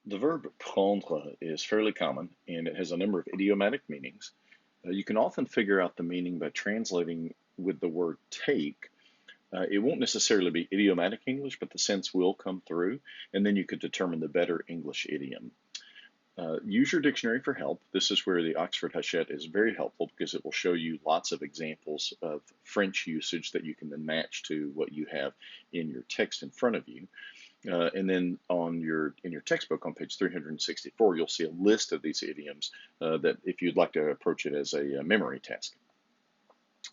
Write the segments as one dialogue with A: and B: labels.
A: The verb prendre is fairly common and it has a number of idiomatic meanings. You can often figure out the meaning by translating with the word take. It won't necessarily be idiomatic English, but the sense will come through, and then you could determine the better English idiom. Use your dictionary for help. This is where the Oxford Hachette is very helpful because it will show you lots of examples of French usage that you can then match to what you have in your text in front of you. And then in your textbook on page 364, you'll see a list of these idioms that if you'd like to approach it as a memory task.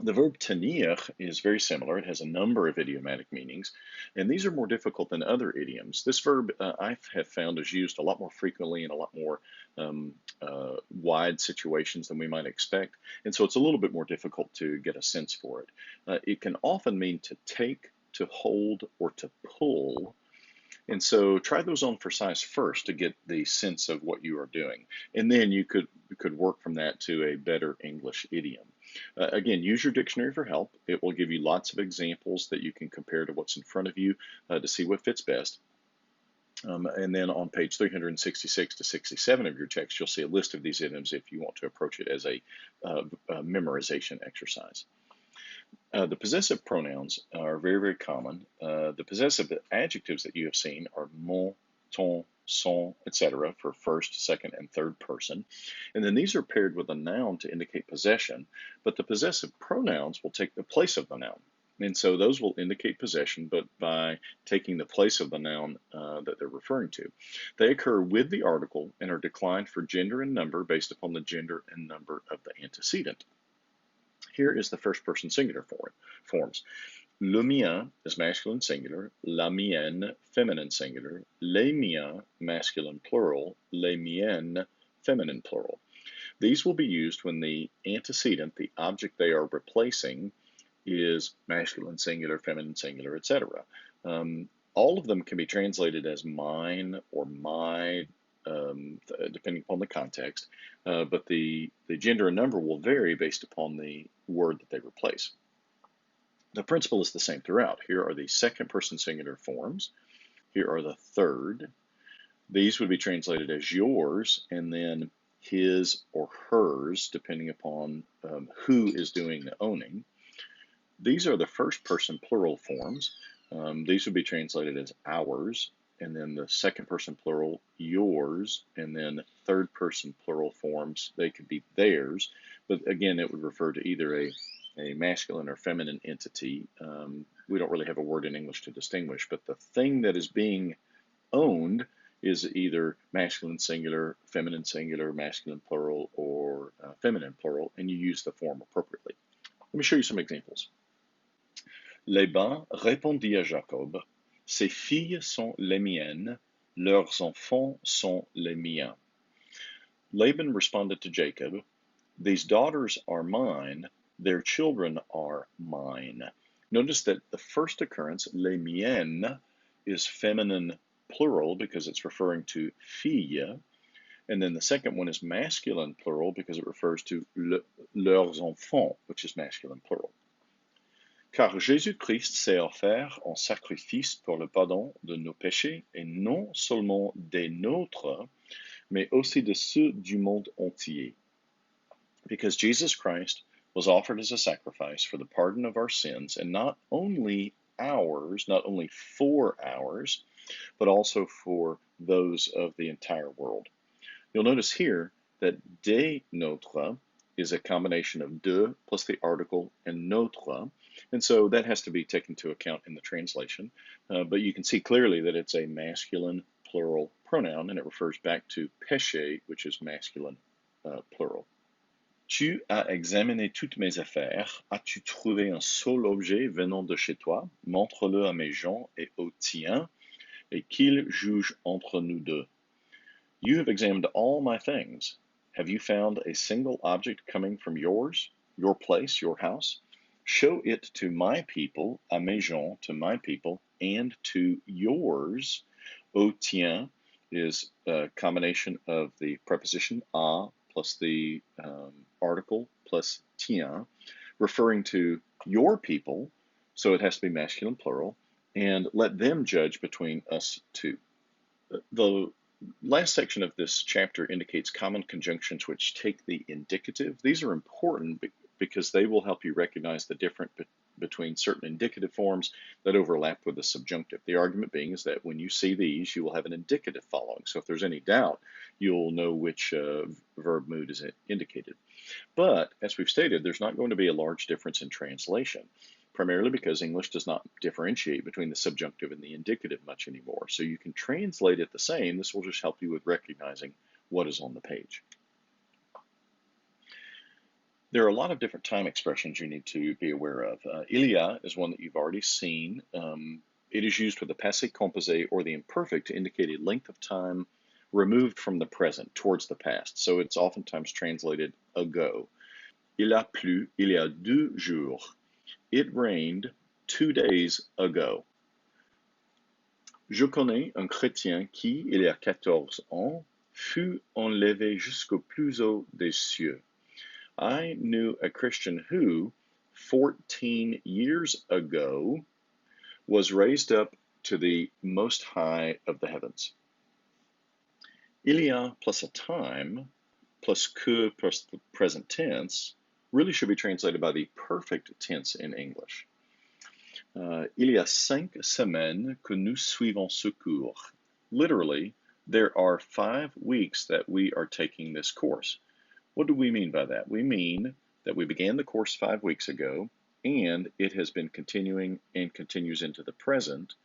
A: The verb tenir is very similar. It has a number of idiomatic meanings, and these are more difficult than other idioms. This verb I have found is used a lot more frequently in a lot more wide situations than we might expect, and so it's a little bit more difficult to get a sense for it. It can often mean to take, to hold, or to pull. And so try those on for size first to get the sense of what you are doing. And then you could work from that to a better English idiom. Again, use your dictionary for help. It will give you lots of examples that you can compare to what's in front of you to see what fits best. And then on page 366 to 67 of your text, you'll see a list of these idioms if you want to approach it as a memorization exercise. The possessive pronouns are very, very common. The possessive adjectives that you have seen are mon, ton, son, etc. for first, second, and third person. And then these are paired with a noun to indicate possession, but the possessive pronouns will take the place of the noun. And so those will indicate possession, but by taking the place of the noun that they're referring to. They occur with the article and are declined for gender and number based upon the gender and number of the antecedent. Here is the first person singular forms. Le mien is masculine singular, la mienne feminine singular, les miens masculine plural, les miennes feminine plural. These will be used when the antecedent, the object they are replacing, is masculine singular, feminine singular, etc. All of them can be translated as mine or my, depending upon the context, but the gender and number will vary based upon the word that they replace. The principle is the same throughout. Here are the second person singular forms. Here are the third. These would be translated as yours and then his or hers, depending upon who is doing the owning. These are the first person plural forms. These would be translated as ours, and then the second person plural, yours, and then third person plural forms, they could be theirs, but again, it would refer to either a masculine or feminine entity. We don't really have a word in English to distinguish, but the thing that is being owned is either masculine singular, masculine plural, or feminine plural, and you use the form appropriately. Let me show you some examples. Laban répondit à Jacob, ses filles sont les miennes, leurs enfants sont les miens. Laban responded to Jacob, these daughters are mine, their children are mine. Notice that the first occurrence, les miennes, is feminine plural because it's referring to filles, and then the second one is masculine plural because it refers to leurs enfants, which is masculine plural. Car Jésus-Christ s'est offert en sacrifice pour le pardon de nos péchés, et non seulement des nôtres, mais aussi de ceux du monde entier. Because Jesus Christ was offered as a sacrifice for the pardon of our sins, and not only ours, not only for ours, but also for those of the entire world. You'll notice here that des nôtres is a combination of de plus the article and notre, and so that has to be taken into account in the translation. But you can see clearly that it's a masculine plural pronoun, and it refers back to péché, which is masculine plural. Tu as examiné toutes mes affaires. As-tu trouvé un seul objet venant de chez toi? Montre-le à mes gens et aux tiens, et qu'ils jugent entre nous deux. You have examined all my things. Have you found a single object coming from yours, your place, your house? Show it to my people, à mes gens, to my people, and to yours. Au tien is a combination of the preposition à plus the article plus tien, referring to your people, so it has to be masculine plural, and let them judge between us two. The Last section of this chapter indicates common conjunctions which take the indicative. These are important because they will help you recognize the difference between certain indicative forms that overlap with the subjunctive. The argument being is that when you see these, you will have an indicative following. So if there's any doubt, you'll know which verb mood is indicated. But as we've stated, there's not going to be a large difference in translation, primarily because English does not differentiate between the subjunctive and the indicative much anymore. So you can translate it the same. This will just help you with recognizing what is on the page. There are a lot of different time expressions you need to be aware of. Il y a is one that you've already seen. It is used with the passé composé or the imperfect to indicate a length of time removed from the present towards the past. So it's oftentimes translated ago. Il a plu il y a 2 jours. It rained 2 days ago. Je connais un chrétien qui, il y a 14 ans, fut enlevé jusqu'au plus haut des cieux. I knew a Christian who, 14 years ago, was raised up to the most high of the heavens. Il y a plus a time, plus que plus the present tense, really should be translated by the perfect tense in English. Il y a 5 semaines que nous suivons ce cours. Literally, there are 5 weeks that we are taking this course. What do we mean by that? We mean that we began the course 5 weeks ago, and it has been continuing and continues into the present,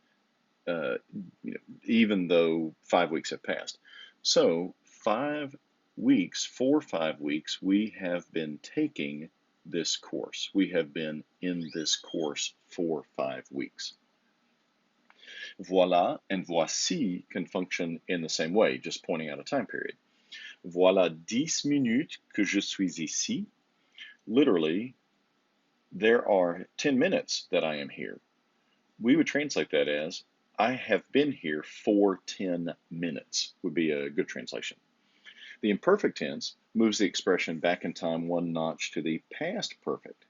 A: even though 5 weeks have passed. So 5 weeks, for 5 weeks, we have been taking this course. We have been in this course for 5 weeks. Voilà and voici can function in the same way, just pointing out a time period. Voilà 10 minutes que je suis ici. Literally, there are 10 minutes that I am here. We would translate that as, I have been here for 10 minutes, would be a good translation. The imperfect tense moves the expression back in time 1 notch to the past perfect.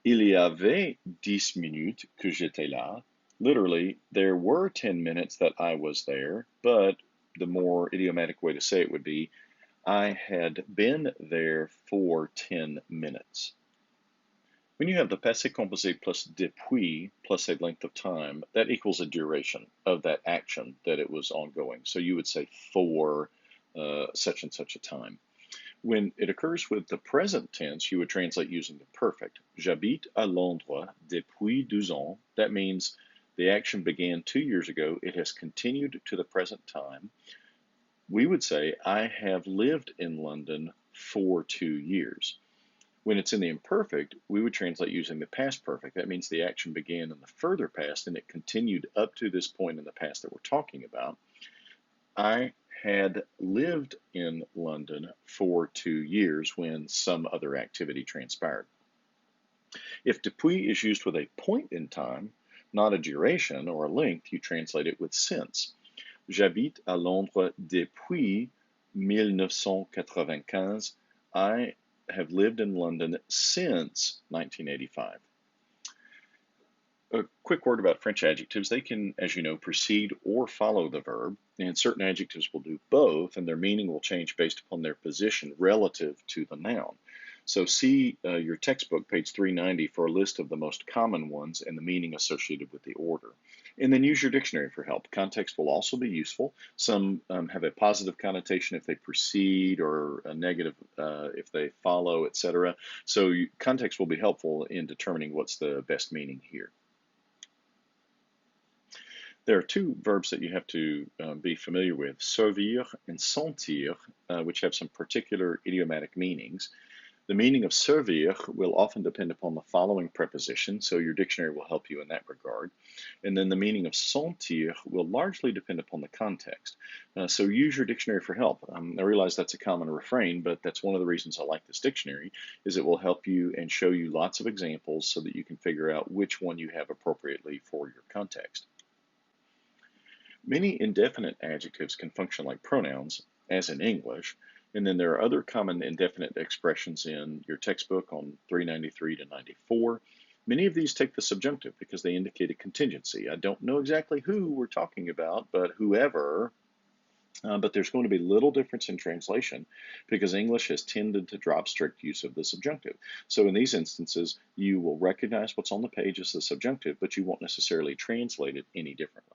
A: Il y avait 10 minutes que j'étais là. Literally, there were 10 minutes that I was there, but the more idiomatic way to say it would be, I had been there for 10 minutes. When you have the passé composé plus depuis plus a length of time, that equals a duration of that action that it was ongoing. So you would say for such and such a time. When it occurs with the present tense, you would translate using the perfect. J'habite à Londres depuis 12 ans. That means the action began 2 years ago. It has continued to the present time. We would say, I have lived in London for 2 years. When it's in the imperfect, we would translate using the past perfect. That means the action began in the further past and it continued up to this point in the past that we're talking about. I had lived in London for 2 years when some other activity transpired. If depuis is used with a point in time, not a duration or a length, you translate it with since. J'habite à Londres depuis 1995. I have lived in London since 1985. A quick word about French adjectives. They can, as you know, precede or follow the verb, and certain adjectives will do both, and their meaning will change based upon their position relative to the noun. So see your textbook, page 390, for a list of the most common ones and the meaning associated with the order. And then use your dictionary for help. Context will also be useful. Some have a positive connotation if they precede, or a negative if they follow, etc. So context will be helpful in determining what's the best meaning here. There are 2 verbs that you have to be familiar with, servir and sentir, which have some particular idiomatic meanings. The meaning of servir will often depend upon the following preposition, so your dictionary will help you in that regard. And then the meaning of sentir will largely depend upon the context. So use your dictionary for help. I realize that's a common refrain, but that's one of the reasons I like this dictionary, is it will help you and show you lots of examples so that you can figure out which one you have appropriately for your context. Many indefinite adjectives can function like pronouns, as in English, and then there are other common indefinite expressions in your textbook on 393 to 94. Many of these take the subjunctive because they indicate a contingency. I don't know exactly who we're talking about, but whoever But there's going to be little difference in translation because English has tended to drop strict use of the subjunctive. So in these instances, you will recognize what's on the page as the subjunctive, but you won't necessarily translate it any differently.